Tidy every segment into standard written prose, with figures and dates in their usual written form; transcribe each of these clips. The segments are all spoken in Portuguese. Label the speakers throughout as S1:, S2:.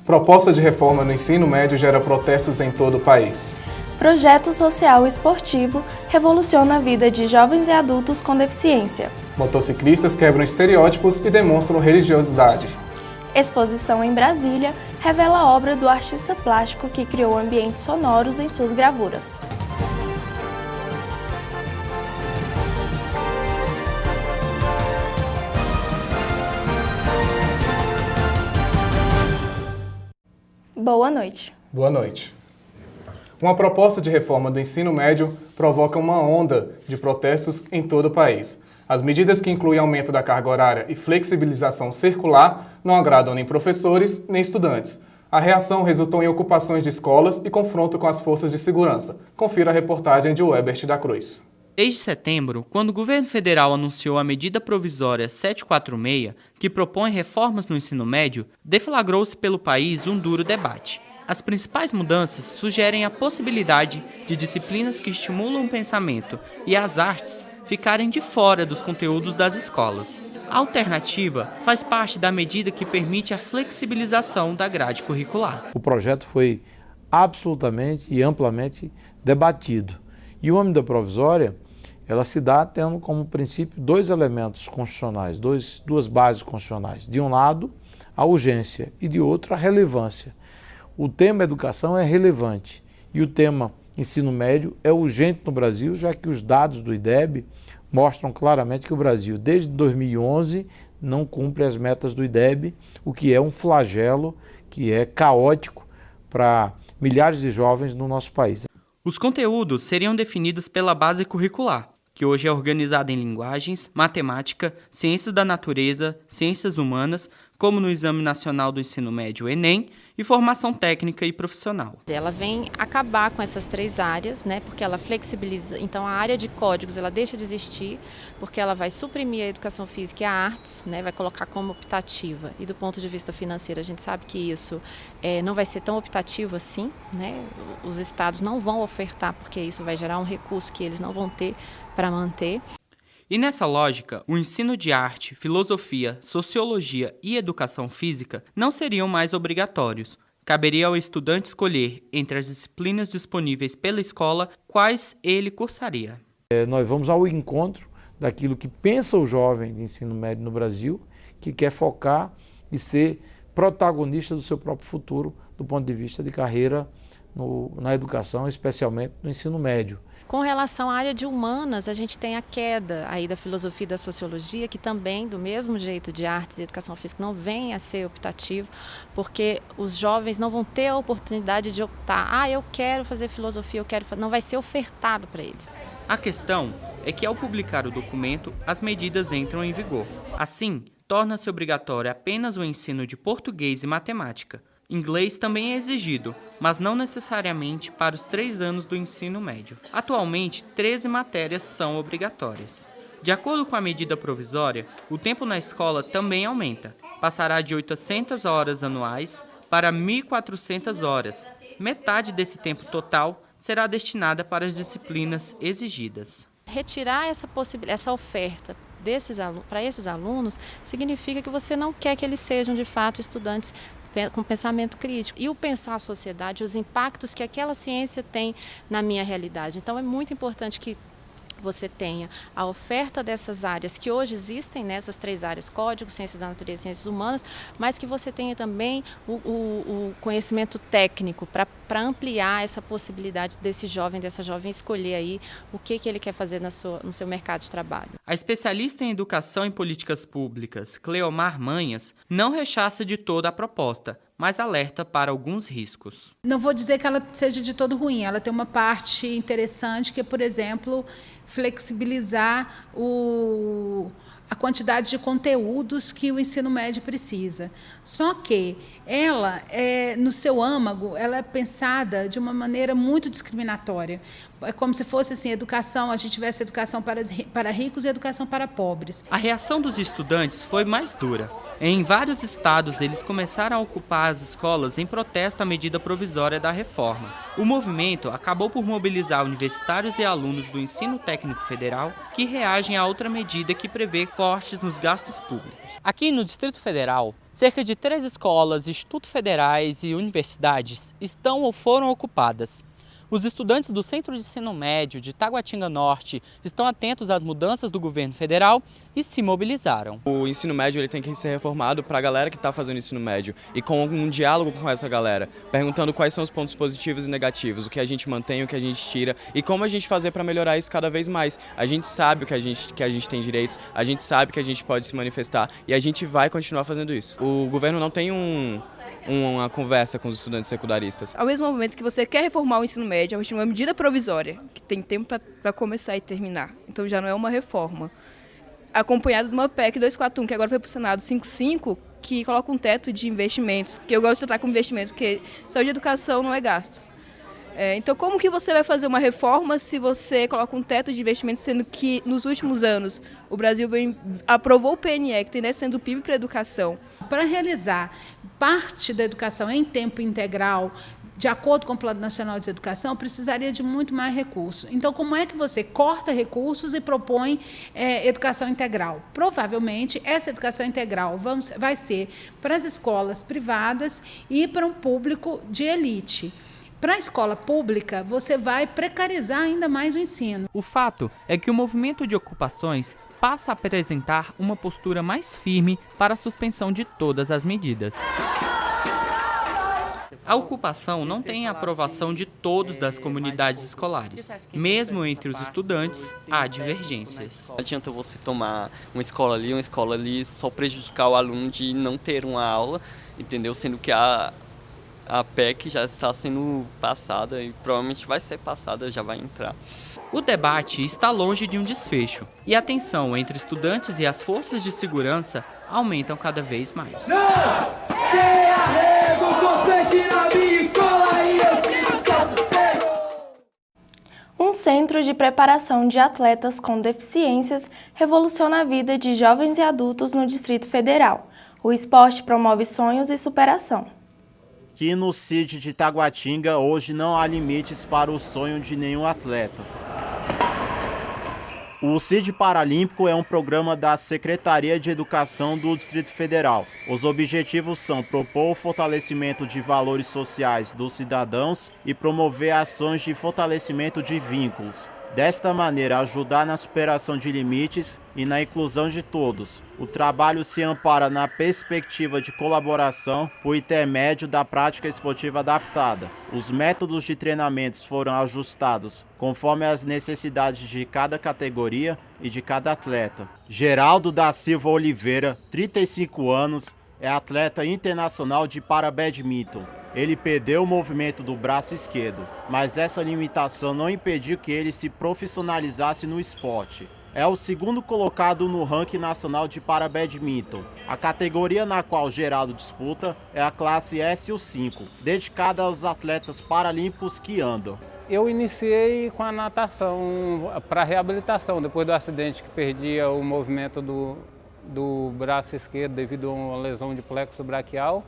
S1: Proposta de reforma no ensino médio gera protestos em todo o país.
S2: Projeto social e esportivo revoluciona a vida de jovens e adultos com deficiência.
S1: Motociclistas quebram estereótipos e demonstram religiosidade.
S2: Exposição em Brasília revela a obra do artista plástico que criou ambientes sonoros em suas gravuras. Boa noite.
S1: Boa noite. Uma proposta de reforma do ensino médio provoca uma onda de protestos em todo o país. As medidas que incluem aumento da carga horária e flexibilização circular não agradam nem professores nem estudantes. A reação resultou em ocupações de escolas e confronto com as forças de segurança. Confira a reportagem de Webert da Cruz.
S3: Desde setembro, quando o governo federal anunciou a medida provisória 746, que propõe reformas no ensino médio, deflagrou-se pelo país um duro debate. As principais mudanças sugerem a possibilidade de disciplinas que estimulam o pensamento e as artes ficarem de fora dos conteúdos das escolas. A alternativa faz parte da medida que permite a flexibilização da grade curricular.
S4: O projeto foi absolutamente e amplamente debatido. E o âmbito da provisória, ela se dá tendo como princípio dois elementos constitucionais, duas bases constitucionais. De um lado, a urgência e de outro, a relevância. O tema educação é relevante e o tema ensino médio é urgente no Brasil, já que os dados do IDEB mostram claramente que o Brasil, desde 2011, não cumpre as metas do IDEB, o que é um flagelo, que é caótico para milhares de jovens no nosso país.
S3: Os conteúdos seriam definidos pela base curricular, que hoje é organizada em linguagens, matemática, ciências da natureza, ciências humanas, como no Exame Nacional do Ensino Médio, Enem, e formação técnica e profissional.
S5: Ela vem acabar com essas três áreas, né, porque ela flexibiliza. Então, a área de códigos ela deixa de existir, porque ela vai suprimir a educação física e a artes, né, vai colocar como optativa. E do ponto de vista financeiro, a gente sabe que isso não vai ser tão optativo assim, né? Os estados não vão ofertar, porque isso vai gerar um recurso que eles não vão ter para manter.
S3: E nessa lógica, o ensino de arte, filosofia, sociologia e educação física não seriam mais obrigatórios. Caberia ao estudante escolher entre as disciplinas disponíveis pela escola quais ele cursaria.
S4: Nós vamos ao encontro daquilo que pensa o jovem de ensino médio no Brasil, que quer focar e ser protagonista do seu próprio futuro do ponto de vista de carreira na educação, especialmente no ensino médio.
S5: Com relação à área de humanas, a gente tem a queda aí da filosofia e da sociologia, que também, do mesmo jeito de artes e educação física, não vem a ser optativo, porque os jovens não vão ter a oportunidade de optar. Eu quero fazer filosofia, não vai ser ofertado para eles.
S3: A questão é que, ao publicar o documento, as medidas entram em vigor. Assim, torna-se obrigatório apenas o ensino de português e matemática. Inglês também é exigido, mas não necessariamente para os 3 anos do ensino médio. Atualmente, 13 matérias são obrigatórias. De acordo com a medida provisória, o tempo na escola também aumenta. Passará de 800 horas anuais para 1.400 horas. Metade desse tempo total será destinada para as disciplinas exigidas.
S5: Retirar essa oferta para esses alunos significa que você não quer que eles sejam, de fato, estudantes com pensamento crítico. E o pensar a sociedade, os impactos que aquela ciência tem na minha realidade. Então, é muito importante que você tenha a oferta dessas áreas que hoje existem, nessas 3 áreas, código, ciências da natureza e ciências humanas, mas que você tenha também o conhecimento técnico para ampliar essa possibilidade dessa jovem escolher aí o que ele quer fazer no seu mercado de trabalho.
S3: A especialista em educação e políticas públicas, Cleomar Manhas, não rechaça de toda a proposta, mas alerta para alguns riscos.
S6: Não vou dizer que ela seja de todo ruim, ela tem uma parte interessante que é, por exemplo, flexibilizar a quantidade de conteúdos que o ensino médio precisa. Só que ela, no seu âmago, ela é pensada de uma maneira muito discriminatória, É como se fosse assim, educação, a gente tivesse educação para ricos e educação para pobres.
S3: A reação dos estudantes foi mais dura. Em vários estados, eles começaram a ocupar as escolas em protesto à medida provisória da reforma. O movimento acabou por mobilizar universitários e alunos do ensino técnico federal que reagem a outra medida que prevê cortes nos gastos públicos. Aqui no Distrito Federal, cerca de 3 escolas, institutos federais e universidades estão ou foram ocupadas. Os estudantes do Centro de Ensino Médio de Taguatinga Norte estão atentos às mudanças do governo federal e se mobilizaram.
S7: O ensino médio ele tem que ser reformado para a galera que está fazendo ensino médio e com um diálogo com essa galera, perguntando quais são os pontos positivos e negativos, o que a gente mantém, o que a gente tira e como a gente fazer para melhorar isso cada vez mais. A gente sabe que a gente tem direitos, a gente sabe que a gente pode se manifestar e a gente vai continuar fazendo isso. O governo não tem uma conversa com os estudantes secundaristas.
S8: Ao mesmo momento que você quer reformar o ensino médio, é uma medida provisória, que tem tempo para começar e terminar. Então já não é uma reforma. Acompanhado de uma PEC 241, que agora foi para o Senado 55, que coloca um teto de investimentos, que eu gosto de tratar como investimento, porque saúde e educação não é gastos. Então como que você vai fazer uma reforma se você coloca um teto de investimentos, sendo que nos últimos anos o Brasil aprovou o PNE, que tem 10% do PIB para a educação?
S6: Para realizar parte da educação em tempo integral, de acordo com o Plano Nacional de Educação, precisaria de muito mais recursos. Então, como é que você corta recursos e propõe educação integral? Provavelmente, essa educação integral vai ser para as escolas privadas e para um público de elite. Para a escola pública, você vai precarizar ainda mais o ensino.
S3: O fato é que o movimento de ocupações passa a apresentar uma postura mais firme para a suspensão de todas as medidas. A ocupação não tem a aprovação de todos das comunidades escolares. Mesmo entre os estudantes, há divergências.
S9: Não adianta você tomar uma escola ali, só prejudicar o aluno de não ter uma aula, entendeu? Sendo que a PEC já está sendo passada e provavelmente vai ser passada, já vai entrar.
S3: O debate está longe de um desfecho e a tensão entre estudantes e as forças de segurança aumentam cada vez mais.
S2: Um centro de preparação de atletas com deficiências revoluciona a vida de jovens e adultos no Distrito Federal. O esporte promove sonhos e superação.
S10: Aqui no CID de Taguatinga, hoje não há limites para o sonho de nenhum atleta. O CID Paralímpico é um programa da Secretaria de Educação do Distrito Federal. Os objetivos são propor o fortalecimento de valores sociais dos cidadãos e promover ações de fortalecimento de vínculos. Desta maneira, ajudar na superação de limites e na inclusão de todos. O trabalho se ampara na perspectiva de colaboração por intermédio da prática esportiva adaptada. Os métodos de treinamentos foram ajustados conforme as necessidades de cada categoria e de cada atleta. Geraldo da Silva Oliveira, 35 anos, é atleta internacional de para-badminton. Ele perdeu o movimento do braço esquerdo, mas essa limitação não impediu que ele se profissionalizasse no esporte. É o segundo colocado no ranking nacional de para-badminton. A categoria na qual Geraldo disputa é a classe SU5, dedicada aos atletas paralímpicos que andam.
S11: Eu iniciei com a natação para reabilitação, depois do acidente que perdia o movimento do braço esquerdo devido a uma lesão de plexo braquial.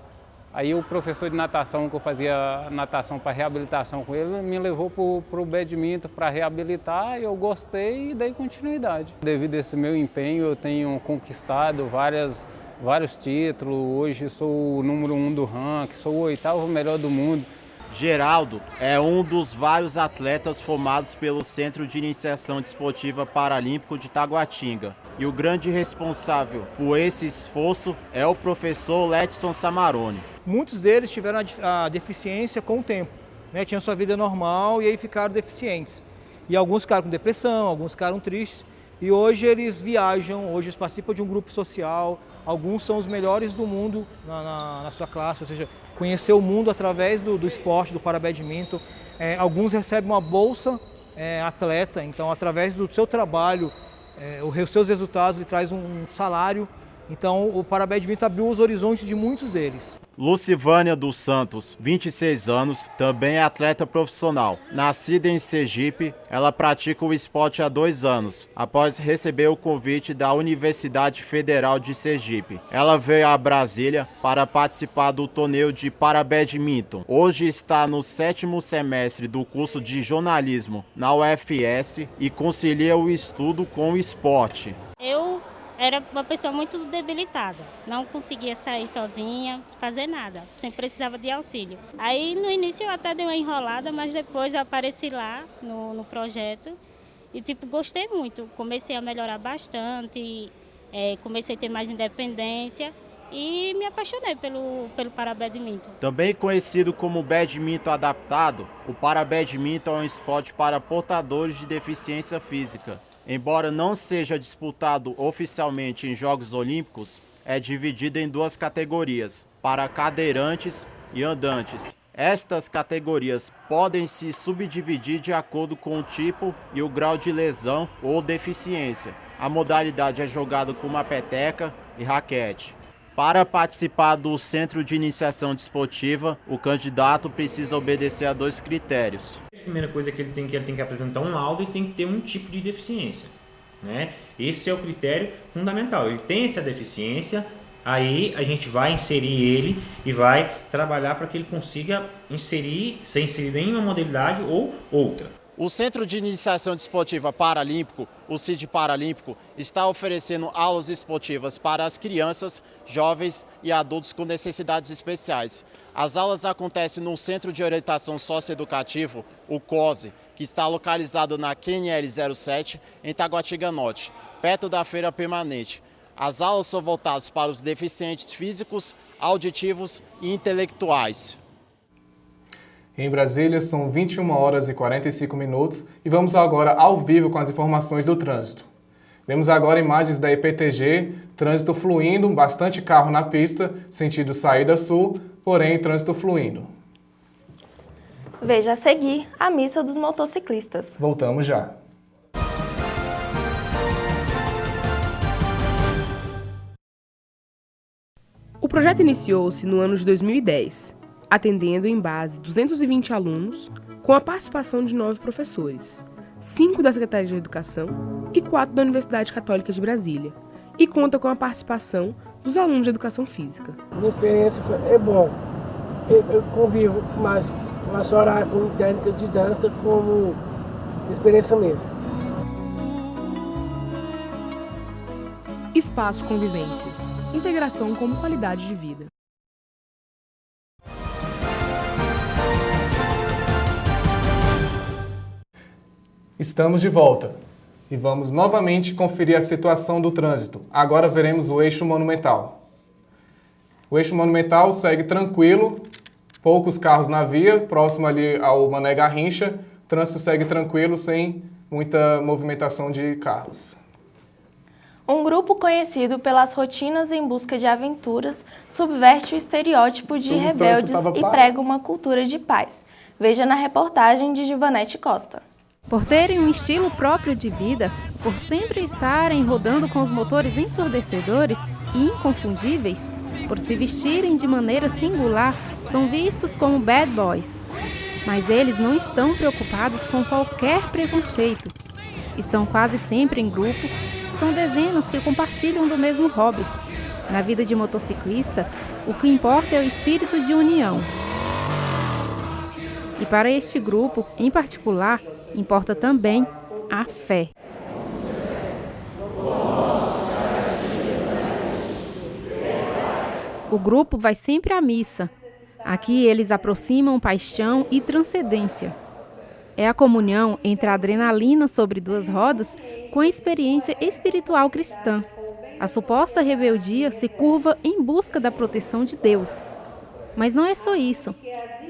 S11: Aí o professor de natação, que eu fazia natação para reabilitação com ele, me levou para o badminton para reabilitar, eu gostei e dei continuidade. Devido a esse meu empenho, eu tenho conquistado vários títulos, hoje sou o número 1 do ranking, sou o 8º melhor do mundo.
S10: Geraldo é um dos vários atletas formados pelo Centro de Iniciação Desportiva Paralímpico de Taguatinga. E o grande responsável por esse esforço é o professor Letson Samarone.
S12: Muitos deles tiveram a deficiência com o tempo, né? Tinham sua vida normal e aí ficaram deficientes. E alguns ficaram com depressão, alguns ficaram tristes. E hoje eles viajam, hoje eles participam de um grupo social, alguns são os melhores do mundo na sua classe, ou seja, conhecer o mundo através do esporte, do para-badminton. Alguns recebem uma bolsa atleta, então através do seu trabalho, os seus resultados, ele traz um salário. Então o para-badminton abriu os horizontes de muitos deles.
S10: Lucivânia dos Santos, 26 anos, também é atleta profissional. Nascida em Sergipe, ela pratica o esporte há 2 anos, após receber o convite da Universidade Federal de Sergipe. Ela veio a Brasília para participar do torneio de Parabadminton. Hoje está no 7º semestre do curso de jornalismo na UFS e concilia o estudo com o esporte.
S13: Eu era uma pessoa muito debilitada, não conseguia sair sozinha, fazer nada, sempre precisava de auxílio. Aí no início eu até dei uma enrolada, mas depois eu apareci lá no projeto e gostei muito, comecei a melhorar bastante, comecei a ter mais independência e me apaixonei pelo Parabadminton.
S10: Também conhecido como badminton adaptado, o Parabadminton é um esporte para portadores de deficiência física. Embora não seja disputado oficialmente em Jogos Olímpicos, é dividido em 2 categorias, para cadeirantes e andantes. Estas categorias podem se subdividir de acordo com o tipo e o grau de lesão ou deficiência. A modalidade é jogada com uma peteca e raquete. Para participar do Centro de Iniciação Desportiva, o candidato precisa obedecer a 2 critérios.
S14: A primeira coisa que ele tem que apresentar um laudo e tem que ter um tipo de deficiência, né? Esse é o critério fundamental. Ele tem essa deficiência, aí a gente vai inserir ele e vai trabalhar para que ele consiga ser inserido em uma modalidade ou outra.
S10: O Centro de Iniciação Desportiva Paralímpico, o CID Paralímpico, está oferecendo aulas esportivas para as crianças, jovens e adultos com necessidades especiais. As aulas acontecem no Centro de Orientação Socioeducativo, o COSE, que está localizado na QNL 07, em Taguatinga Norte, perto da Feira Permanente. As aulas são voltadas para os deficientes físicos, auditivos e intelectuais.
S1: Em Brasília, são 21 horas e 45 minutos e vamos agora ao vivo com as informações do trânsito. Vemos agora imagens da EPTG, trânsito fluindo, bastante carro na pista, sentido saída sul, porém trânsito fluindo.
S2: Veja a seguir a missa dos motociclistas.
S1: Voltamos já.
S15: O projeto iniciou-se no ano de 2010. Atendendo em base 220 alunos, com a participação de 9 professores, 5 da Secretaria de Educação e 4 da Universidade Católica de Brasília, e conta com a participação dos alunos de Educação Física.
S16: Minha experiência é bom. Eu convivo mais com a Soraya, com técnicas de dança, como experiência mesmo.
S15: Espaço Convivências. Integração como qualidade de vida.
S1: Estamos de volta e vamos novamente conferir a situação do trânsito. Agora veremos o eixo monumental. O eixo monumental segue tranquilo, poucos carros na via, próximo ali ao Mané Garrincha. O trânsito segue tranquilo, sem muita movimentação de carros.
S2: Um grupo conhecido pelas rotinas em busca de aventuras subverte o estereótipo de rebeldes e prega uma cultura de paz. Veja na reportagem de Givanete Costa.
S17: Por terem um estilo próprio de vida, por sempre estarem rodando com os motores ensurdecedores e inconfundíveis, por se vestirem de maneira singular, são vistos como bad boys. Mas eles não estão preocupados com qualquer preconceito. Estão quase sempre em grupo, são dezenas que compartilham do mesmo hobby. Na vida de motociclista, o que importa é o espírito de união. E para este grupo, em particular, importa também a fé. O grupo vai sempre à missa. Aqui eles aproximam paixão e transcendência. É a comunhão entre a adrenalina sobre 2 rodas com a experiência espiritual cristã. A suposta rebeldia se curva em busca da proteção de Deus. Mas não é só isso.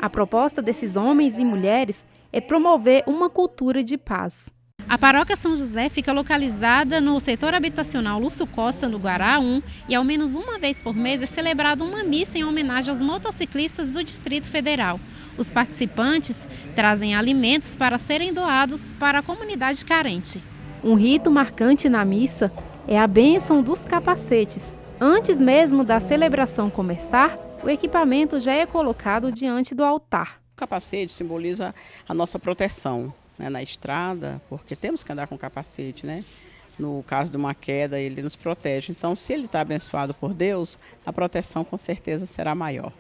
S17: A proposta desses homens e mulheres é promover uma cultura de paz.
S18: A Paróquia São José fica localizada no setor habitacional Lúcio Costa, no Guará 1, e ao menos uma vez por mês é celebrada uma missa em homenagem aos motociclistas do Distrito Federal. Os participantes trazem alimentos para serem doados para a comunidade carente.
S17: Um rito marcante na missa é a bênção dos capacetes. Antes mesmo da celebração começar, O equipamento já é colocado diante do altar.
S19: O capacete simboliza a nossa proteção, né, na estrada, porque temos que andar com capacete, né? No caso de uma queda, ele nos protege. Então, se ele está abençoado por Deus, a proteção com certeza será maior.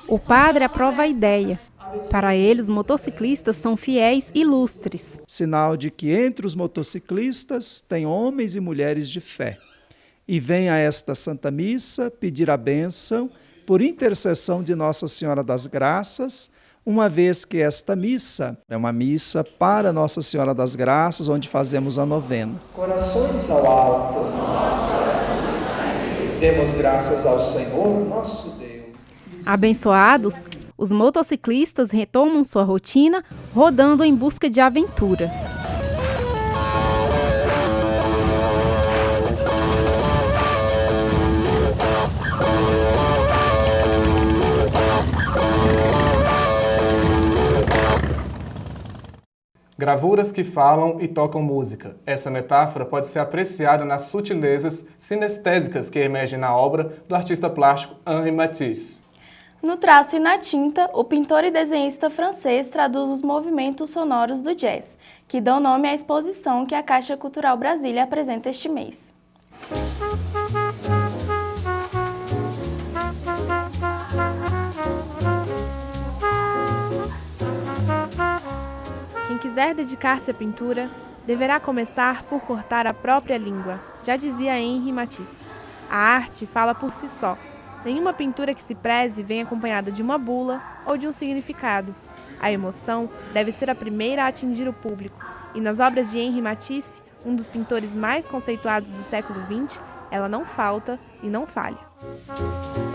S17: O padre aprova a ideia. Para ele, os motociclistas são fiéis e ilustres.
S20: Sinal de que entre os motociclistas tem homens e mulheres de fé. E vem a esta Santa Missa pedir a bênção por intercessão de Nossa Senhora das Graças, uma vez que esta missa é uma missa para Nossa Senhora das Graças, onde fazemos a novena.
S21: Corações ao alto. Demos graças ao Senhor, nosso Deus.
S17: Abençoados, os motociclistas retomam sua rotina, rodando em busca de aventura.
S1: Gravuras que falam e tocam música. Essa metáfora pode ser apreciada nas sutilezas sinestésicas que emergem na obra do artista plástico Henri Matisse.
S2: No traço e na tinta, o pintor e desenhista francês traduz os movimentos sonoros do jazz, que dão nome à exposição que a Caixa Cultural Brasília apresenta este mês.
S15: Quem quiser dedicar-se à pintura, deverá começar por cortar a própria língua, já dizia Henri Matisse. A arte fala por si só. Nenhuma pintura que se preze vem acompanhada de uma bula ou de um significado. A emoção deve ser a primeira a atingir o público. E nas obras de Henri Matisse, um dos pintores mais conceituados do século XX, ela não falta e não falha.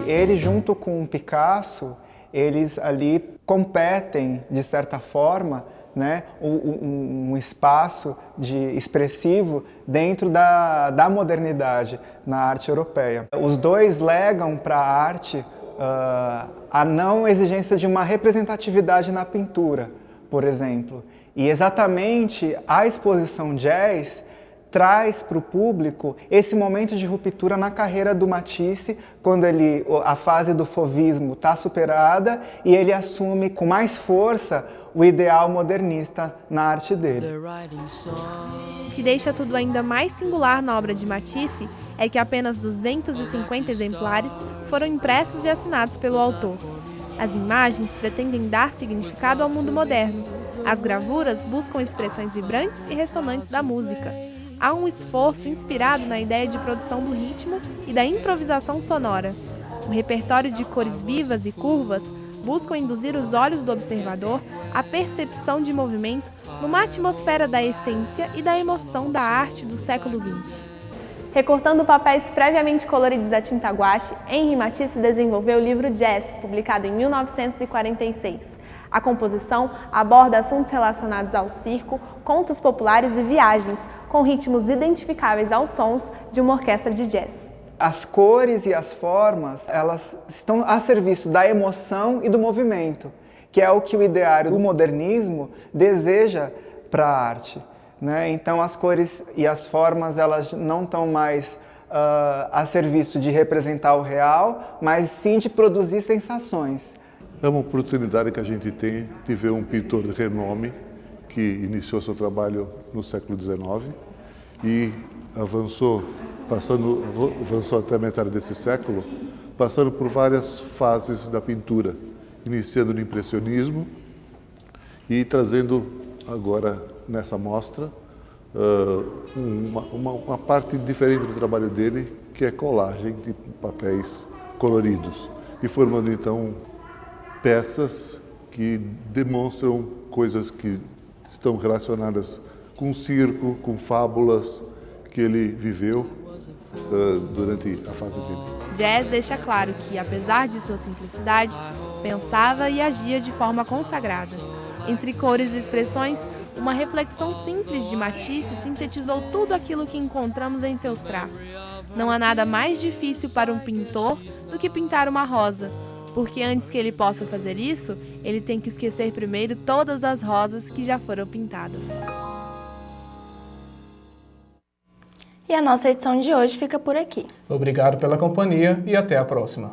S22: Ele, junto com Picasso, eles ali competem, de certa forma, né, um espaço expressivo dentro da modernidade na arte europeia. Os dois legam para a arte a não exigência de uma representatividade na pintura, por exemplo. E exatamente a exposição jazz traz para o público esse momento de ruptura na carreira do Matisse, quando a fase do fauvismo está superada e ele assume com mais força o ideal modernista na arte dele.
S15: O que deixa tudo ainda mais singular na obra de Matisse é que apenas 250 exemplares foram impressos e assinados pelo autor. As imagens pretendem dar significado ao mundo moderno. As gravuras buscam expressões vibrantes e ressonantes da música. Há um esforço inspirado na ideia de produção do ritmo e da improvisação sonora. O repertório de cores vivas e curvas buscam induzir os olhos do observador à percepção de movimento numa atmosfera da essência e da emoção da arte do século XX.
S2: Recortando papéis previamente coloridos a tinta guache, Henri Matisse desenvolveu o livro Jazz, publicado em 1946. A composição aborda assuntos relacionados ao circo, contos populares e viagens, com ritmos identificáveis aos sons de uma orquestra de jazz.
S22: As cores e as formas, elas estão a serviço da emoção e do movimento, que é o que o ideário do modernismo deseja para a arte, né? Então as cores e as formas, elas não estão mais a serviço de representar o real, mas sim de produzir sensações.
S23: É uma oportunidade que a gente tem de ver um pintor de renome que iniciou seu trabalho no século XIX e avançou até a metade desse século, passando por várias fases da pintura, iniciando no impressionismo e trazendo agora nessa mostra uma parte diferente do trabalho dele, que é colagem de papéis coloridos, e formando então peças que demonstram coisas que estão relacionadas com o circo, com fábulas que ele viveu durante a fase dele.
S15: Jazz deixa claro que, apesar de sua simplicidade, pensava e agia de forma consagrada. Entre cores e expressões, uma reflexão simples de Matisse sintetizou tudo aquilo que encontramos em seus traços. Não há nada mais difícil para um pintor do que pintar uma rosa, porque antes que ele possa fazer isso, ele tem que esquecer primeiro todas as rosas que já foram pintadas.
S2: E a nossa edição de hoje fica por aqui.
S1: Obrigado pela companhia e até a próxima.